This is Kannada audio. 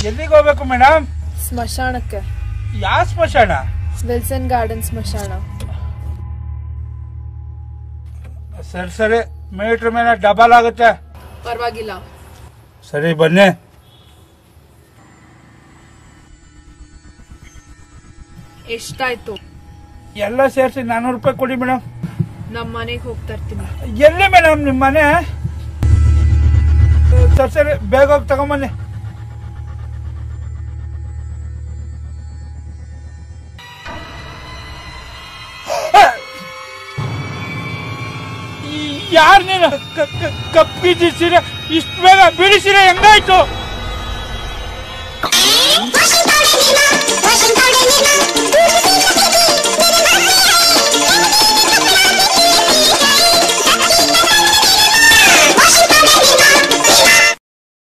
ಎಲ್ಲಿಗೆ ಹೋಗ್ಬೇಕು ಮೇಡಮ್? ಸ್ಮಶಾನಕ್ಕೆ. ಯಾವ ಸ್ಮಶಾನ? ವಿಲ್ಸನ್ ಗಾರ್ಡನ್ ಸ್ಮಶಾನ. ಸರಿ ಸರಿ, ಮೀಟರ್ ಮೇಲೆ ಡಬಲ್ ಆಗುತ್ತೆ. ಪರವಾಗಿಲ್ಲ. ಸರಿ ಬನ್ನಿ. ಎಷ್ಟಾಯ್ತು? ಎಲ್ಲ ಸೇರಿಸಿ 400 ರೂಪಾಯಿ ಕೊಡಿ ಮೇಡಮ್. ನಮ್ಮ ಮನೆಗೆ ಹೋಗ್ತಾ ಇರ್ತೀನಿ. ಎಲ್ಲಿ ಮೇಡಮ್ ನಿಮ್ಮ ಮನೆ? ಸರಿ ಸರಿ, ಬೇಗ ಹೋಗಿ ತಗೊಂಬನ್ನಿ. ಯಾರು ನೀನು? ಕಪ್ಪಿದ್ದ ಸೀರೆ ಇಷ್ಟು ಬೇಗ ಬಿಡಿಸಿರೆ ಹೆಂಗಾಯ್ತು?